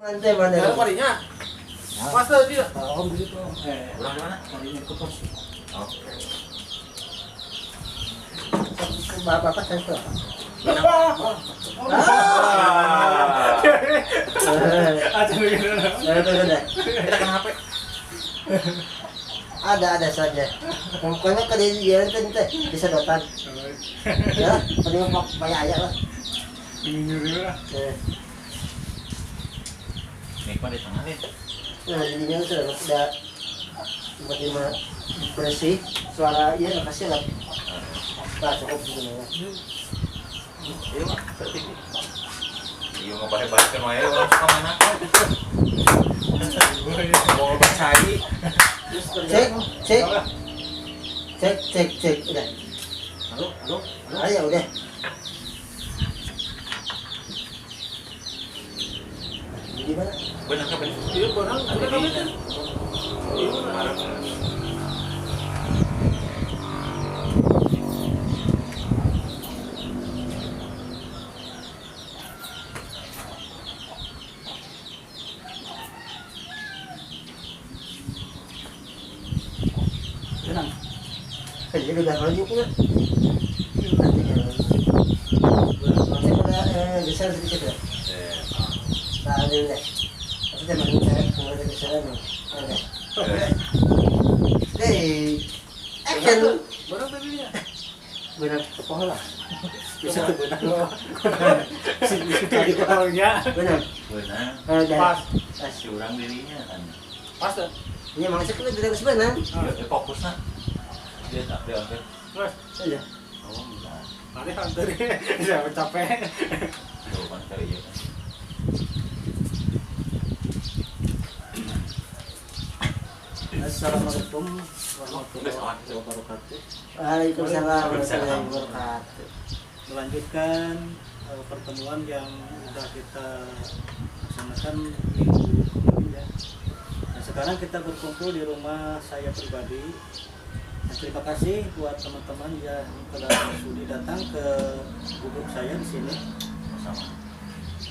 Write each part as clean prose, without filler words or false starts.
Mantai mana? Dalam parinya. Masa dia? Om begitu. Orang mana? Parinya ke pos. Oke. Bapak saya tuh. Kita kan HP. Ada saja. Pokoknya kalau dia itu bisa dotan. Ya, paling mau banyak aja lah. Nikmat di tengah nih. Nah, jadinya sudah tiba-tiba bersih, suara iya kasih lah. Nah, cukup sebenarnya. Iya, Pak. Seperti ini. Iya, nggak pakai wae orang suka main apa. Mau percaya. Cek, udah. Halo. Ayo udah. Gimana? Benar kan? Iya, barang ada kami kan. Iya, barang. Tenang. Jadi udah kalau juga. Nanti udah geser sedikit ya. Nah, ada udah. Maksudnya mana saya kemudian geseran nih. Ada. Hey, action. Barang tadinya. Benar pohon lah. Bisa tuh benar. Bisa tadi orangnya. Benar. Benar. Pas. Si orang dirinya kan. Pas tuh. Ini maksudnya kita tidak sebenarnya. Dia fokus nah. Dia tak dia hampir. Mas, Iya. Oh, enggak. mari hampir. Saya capek. Tuh kan kali ya. Assalamualaikum warahmatullahi wabarakatuh. Waalaikumsalam warahmatullahi wabarakatuh. Melanjutkan pertemuan yang sudah kita laksanakan minggu kemarin ya. Nah, sekarang kita berkumpul di rumah saya pribadi. Nah, terima kasih buat teman-teman yang telah sudi datang ke gubuk saya di sini. Sama.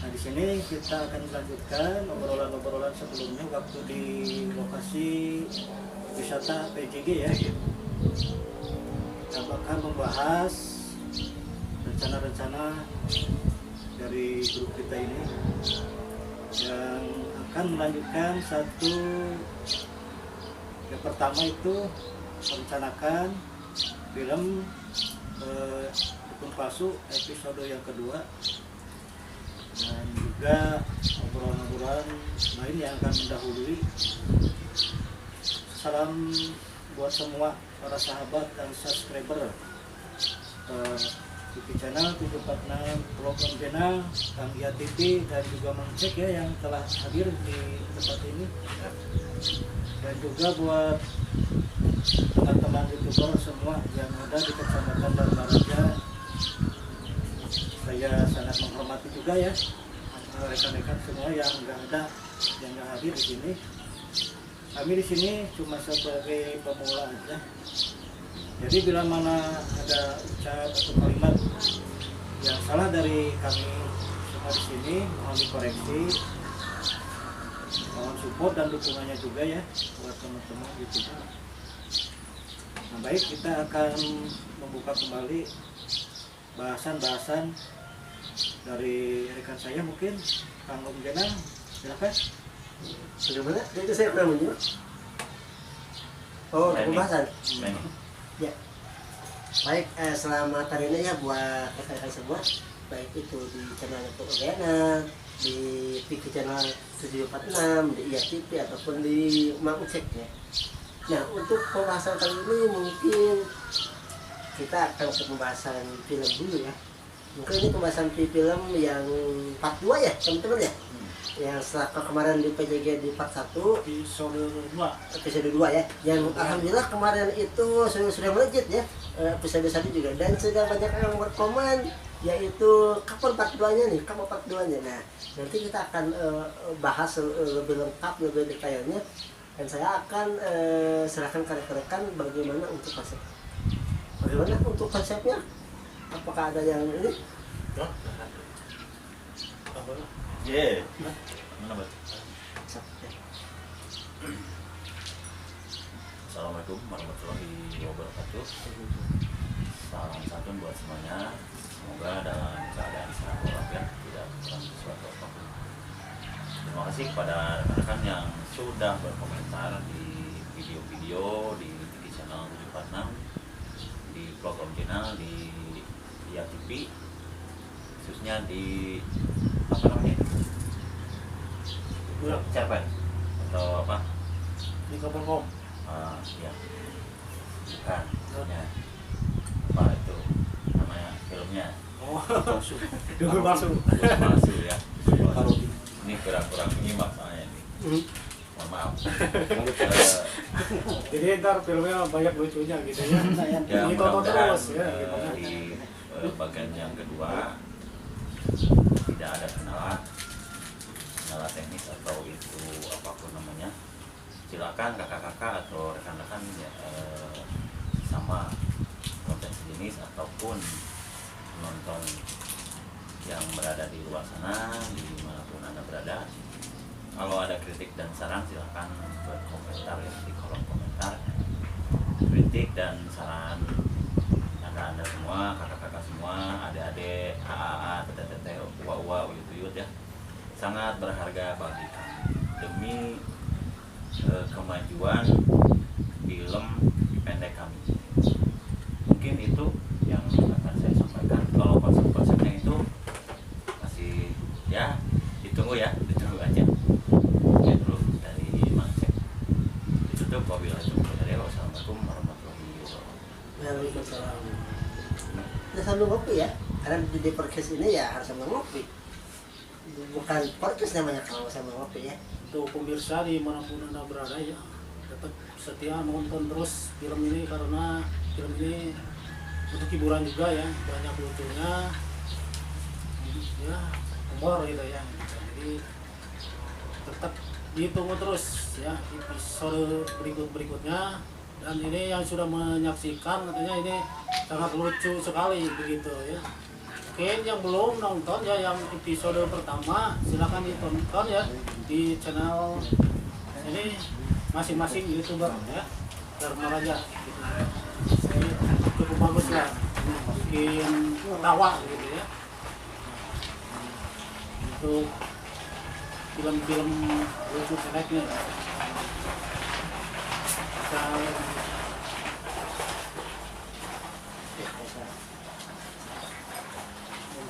Nah, di sini kita akan melanjutkan obrolan-obrolan sebelumnya waktu di lokasi wisata PJG ya. Kita bakal membahas rencana-rencana dari grup kita ini yang akan melanjutkan satu. Yang pertama itu merencanakan film Dukun Palsu episode yang kedua, dan juga obrolan-obrolan lain yang akan mendahului. Salam buat semua para sahabat dan subscriber TV channel 746 program channel Kang Ia TV dan juga Mang Cek ya yang telah hadir di tempat ini, dan juga buat teman-teman YouTuber semua yang ada di Kecamatan Dharmaraja. Saya sangat menghormati juga ya rekan-rekan semua yang nggak hadir di sini. Kami di sini cuma sebagai pemula aja. Jadi bila mana ada ucap atau kalimat yang salah dari kami semua di sini, mohon dikoreksi. Mohon support dan dukungannya juga ya buat teman-teman gitu. Nah, baik, kita akan membuka kembali bahasan-bahasan dari rekan saya, mungkin Kang Om Jenang, silakan. Bagaimana? Itu saya pernah menyebut. Oh, pembahasan. Ya. Baik, selamat hari ini ya buat rekan-rekan semua. Baik itu di channel Pokoknya, di TV channel 746, di IATV ataupun di Mang Ucek ya. Nah, untuk pembahasan kali ini mungkin kita akan ke pembahasan film dulu ya. Mungkin ini pembahasan film yang part 2 ya, teman-teman ya. Yang setelah kemarin di PJG di part 1 Episode 2 ya. Yang alhamdulillah kemarin itu sudah melejit ya. Episode 1 juga, dan sudah banyak yang berkomen yaitu kapan part 2-nya nih, kapan part 2-nya. Nah, nanti kita akan bahas lebih lengkap, lebih detailnya, dan saya akan serahkan ke rekan-rekan bagaimana untuk konsep. Bagaimana untuk konsepnya? Apakah ada yang ini? Yeah. Mana, Bang? wabarakatuh. Salam satu buat semuanya. Semoga dalam keadaan sehat walafiat, tidak kurang sesuatu apapun. Terima kasih kepada rekan-rekan yang sudah berkomentar di video-video di channel 746, di vlog Om Channel, di Dia TV, khususnya di apa namanya? Cerpen atau apa? Di Kampung. Ya, bukan, ya. Apa itu namanya filmnya? Oh, Palsu. Dugul palsu. Palsu ya. Parodi. Ini kurang menyimak soalnya ini. Mohon maaf. Jadi ntar filmnya banyak lucunya gitu ya. Ya, Ini tonton mudah-mudahan terus ya. Gitu. di bagian yang kedua tidak ada kendala teknis atau itu apapun namanya. Silakan kakak-kakak atau rekan-rekan ya, sama konten sejenis ataupun penonton yang berada di luar sana, dimanapun Anda berada, kalau ada kritik dan saran silakan berkomentar ya di kolom komentar. Kritik dan saran Anda semua, kakak-kakak semua, adik-adik, AA, teteh-teteh, uwa-uwa, uyut-uyut ya, sangat berharga bagi kami demi kemajuan film pendek kami. Mungkin itu yang akan saya sampaikan. Kalau konsep-konsepnya itu masih ya ditunggu aja. Ya dulu dari Mang Cek. Ditutup, wabillahi taufiq. Wassalamualaikum warahmatullahi wabarakatuh. Waalaikumsalam. Nah, sambil ngopi ya, karena di podcast ini ya harus sambil ngopi. Bukan podcast namanya kalau sambil ngopi ya. Untuk pemirsa dimanapun Anda berada ya, tetap setia nonton terus film ini karena film ini untuk hiburan juga ya, banyak lucunya ya, humor gitu ya. Jadi tetap ditunggu terus ya episode berikutnya. Dan ini yang sudah menyaksikan katanya ini sangat lucu sekali begitu ya. Mungkin yang belum nonton ya yang episode pertama silakan ditonton ya di channel ini masing-masing YouTuber ya, Dharma Raja gitu. Ini cukup bagus lah, bikin tawa gitu ya. Untuk film-film lucu pendeknya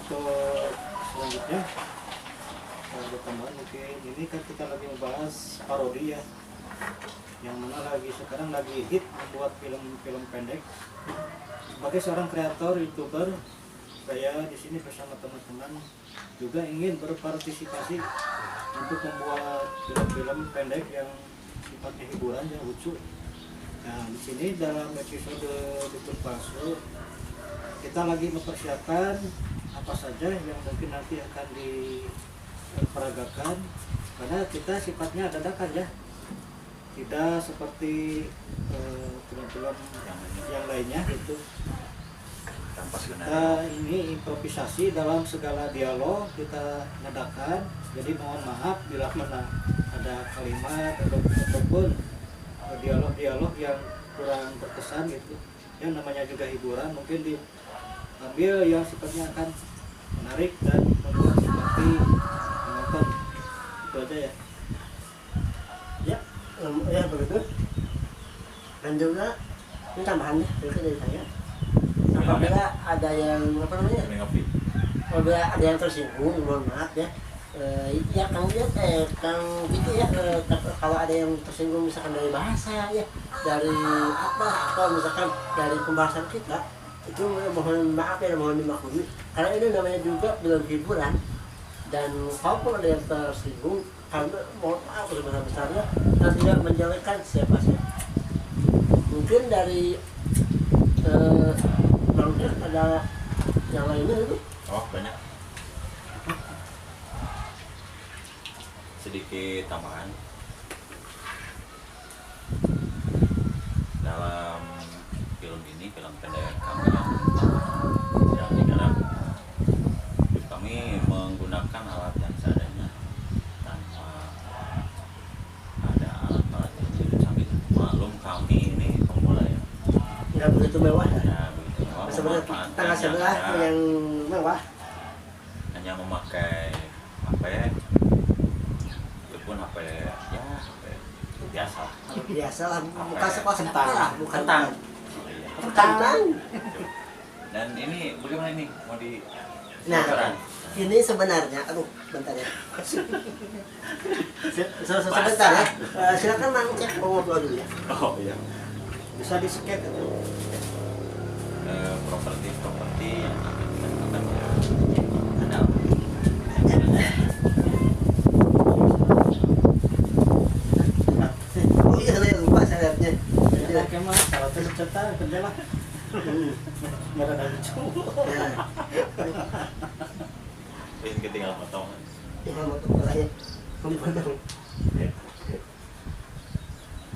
untuk selanjutnya berteman mungkin ini kan kita lagi membahas parodi ya, yang mana sekarang lagi hit membuat film-film pendek. Sebagai seorang kreator YouTuber, saya di sini bersama teman-teman juga ingin berpartisipasi untuk membuat film-film pendek yang sifatnya hiburan yang lucu. Nah, di sini dalam episode Dukun Palsu kita lagi mempersiapkan apa saja yang mungkin nanti akan diperagakan, karena kita sifatnya dadakan ya, tidak seperti film-film yang lainnya gitu. Kita ini improvisasi dalam segala dialog, kita dadakan. Jadi mohon maaf bila mana ada kalimat ataupun dialog-dialog yang kurang berkesan gitu. Yang namanya juga hiburan, mungkin diambil yang sifatnya akan menarik dan membuat simpati penonton. Itu aja ya. Ya begitu. Dan juga ini tambahan dari saya. Apabila ada yang apa namanya? Apabila ada yang tersinggung, mohon maaf ya. Ya Kang gitu ya, kalau ada yang tersinggung misalkan dari bahasa ya, dari apa atau misalkan dari pembahasan kita, itu mohon maaf ya, mohon dimaklumi karena ini namanya juga film hiburan. Dan kalaupun ada yang tersinggung, karena mohon maaf sebesar-besarnya dan tidak menjelekkan siapa-siapa. Mungkin dari Bangkir ada yang lainnya itu? Oh banyak. Sedikit tambahan dalam film ini, film pendek kami yang digarap, kami menggunakan alat yang seadanya tanpa ada alat-alat yang canggih. Maklum kami ini pemula ya, Nggak begitu mewah. Ya, begitu mewah, Sebenarnya memanfaatkan tanggal sebelah yang mewah. hanya memakai HP, itu pun HP ya HP biasa. Biasa lah, bukan Apa ya? sekolah sekolah lah, bukan Kentang. kentang. Dan ini bagaimana ini mau di Nah, bocoran? ini sebenarnya, aduh, bentar ya. Sebentar ya. Silakan Mang cek mau ngobrol dulu ya. Oh iya. Bisa di skip itu. Properti yang akan dilakukan ada Oh iya, saya lupa saya lihatnya. Ya, kemana? Kalau cerita kerja lah. Nggak ada lucu. Nah, ini ketinggalan potong. ya mau tuh ya. Memotong.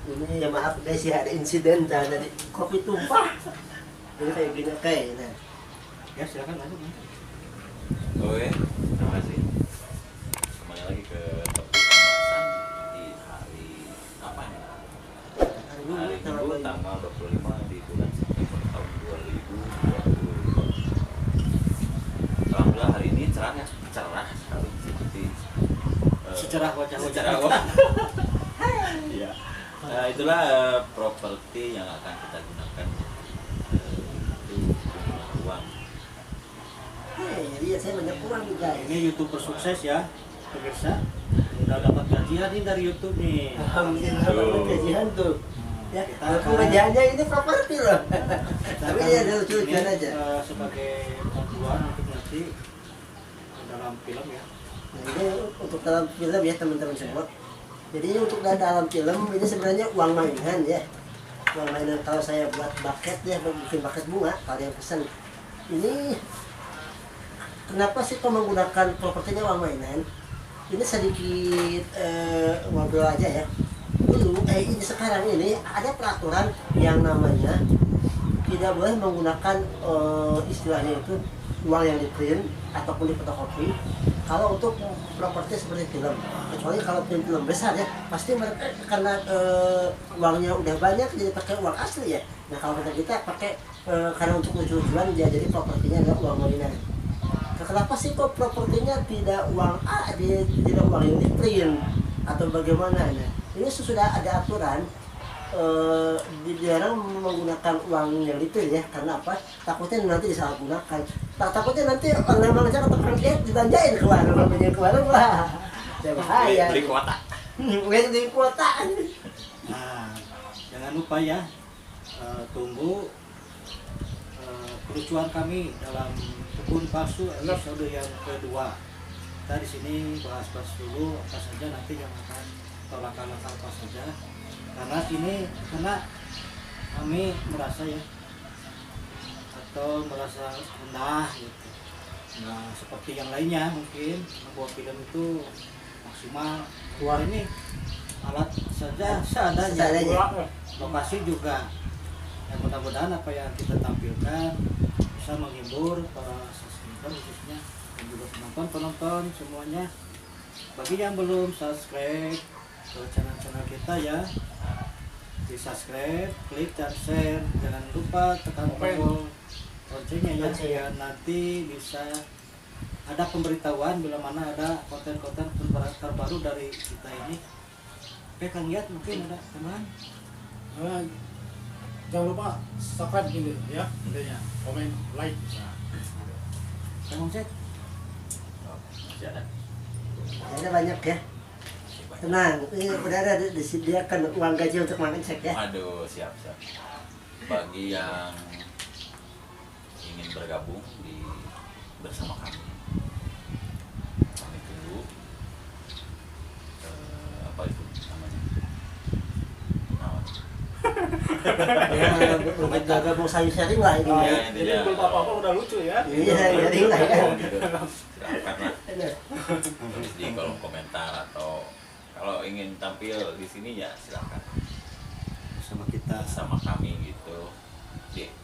Ini ya maaf guys ya, ada insiden dari kopi tumpah. Ini kayak gini kayak nah. Ya silakan lanjut. Oke, terima kasih. Kembali lagi ke topik pembahasan di hari apa nih? Hari Minggu tanggal 25 di bulan September tahun 2020. Alhamdulillah hari ini cerah ya, cerah sekali seperti Secerah wajah-wajah. secara Iya. Nah, itulah properti yang akan kita gunakan untuk jumlah uang. Iya, saya banyak uang juga. Ini YouTuber sukses ya, pemirsa. Udah dapat gajian nih dari YouTube nih. Alhamdulillah dapat gajian tuh. Ya, Kita walaupun akan- gajiannya ini properti loh. Kita Tapi akan ya ada lucu-lucuan ini, aja. sebagai bantuan untuk nanti dalam film ya. Nah, ini untuk dalam film ya teman-teman semua. Jadi ini untuk dalam film ini sebenarnya uang mainan ya. Uang mainan kalau saya buat bucket ya, bikin bucket bunga kalau yang pesan. Ini kenapa sih kok menggunakan propertinya uang mainan? Ini sedikit ngobrol aja ya. Dulu ini sekarang ini ada peraturan yang namanya tidak boleh menggunakan istilahnya itu uang yang di print ataupun di fotokopi kalau untuk properti seperti film, kecuali kalau film besar ya pasti mereka karena uangnya udah banyak jadi pakai uang asli ya. Nah kalau kita pakai karena untuk lucu-lucuan ya jadi propertinya adalah uang mainan. Nah, kenapa sih kok propertinya tidak uang tidak uang yang di print atau bagaimana? Nah, ini sudah ada aturan dilarang menggunakan uang yang detail ya, karena apa? Takutnya nanti disalahgunakan. Takutnya nanti orang saya atau pengkiat dibanjain ke warung, banjain ke warung lah. Bahaya. Beli kuota. Beli kuota. Nah, jangan lupa ya, tunggu kelucuan kami dalam kebun palsu episode yang kedua. Kita di sini bahas-bahas dulu apa saja nanti yang akan atau langkah-langkah apa saja. Karena kami merasa ya atau merasa rendah gitu. Nah seperti yang lainnya mungkin membuat film itu maksimal. Keluar ini alat saja seadanya. Lokasi juga. Ya mudah-mudahan apa yang kita tampilkan bisa menghibur para subscriber khususnya dan juga penonton semuanya. Bagi yang belum subscribe ke channel kita ya, di subscribe, klik dan share, jangan lupa tekan tombol loncengnya ya, biar nanti bisa ada pemberitahuan bila mana ada konten-konten terbaru dari kita ini. Oke Kang Yat, mungkin ada teman. Jangan lupa subscribe gitu ya, intinya komen, like. Kang Cek, Masih ada. Ada banyak ya. Tenang, ini udah ada disediakan uang gaji untuk mengecek ya. Aduh, siap. Bagi yang ingin bergabung bersama kami tunggu apa itu namanya? Ya, untuk gabung sharing lah ini. Ya, Ya. Jadi intinya, belum apa-apa udah lucu ya. Iya, sharing lah ya. gitu. Silakan lah. Tulis di kolom komentar atau kalau ingin tampil di sini ya silakan bersama kita. sama kami gitu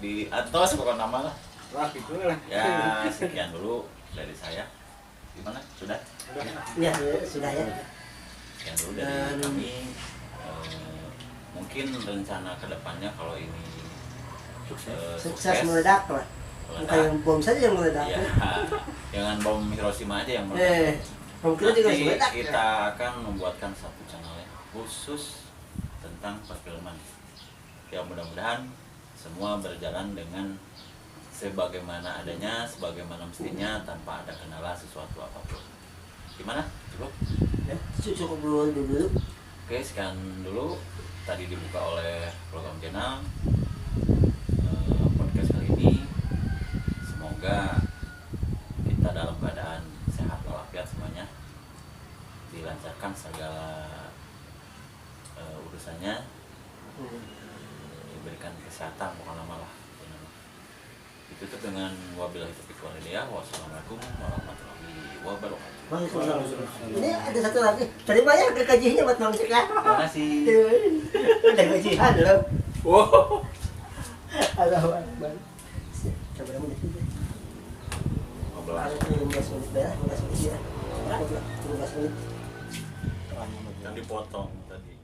di atau sebutkan nama lah. Lah gitu lah. Ya sekian dulu dari saya. Gimana? Sudah? Ya, sudah ya. Sekian dulu dari Dan- kami. Mungkin rencana kedepannya kalau ini Sukses meledak lah. Bukan yang bom saja yang meledak. Ya, jangan bom Hiroshima aja yang meledak. Bom kita juga Nanti meledak. kita akan membuatkan satu channel khusus tentang perfilman. Ya mudah-mudahan semua berjalan dengan sebagaimana adanya, sebagaimana mestinya, tanpa ada kendala sesuatu apapun. Gimana? Cukup? Ya, cukup dulu. Oke, sekian dulu. Tadi dibuka oleh program Jenal podcast kali ini. Semoga kita dalam keadaan sehat walafiat semuanya, dilancarkan segala urusannya, diberikan kesehatan pokoknya malah. Ditutup dengan wabillahi taufiq wal hidayah. Wassalamualaikum warahmatullahi wabarakatuh. Waalaikumsalam. Ini ada satu lagi. Terima ya gajinya buat Bang Cika. Terima kasih. Udah gajian loh. Wow. Allahu Akbar. Coba menit itu. 15 menit dah, 15 menit ya. 15 menit. Yang dipotong tadi.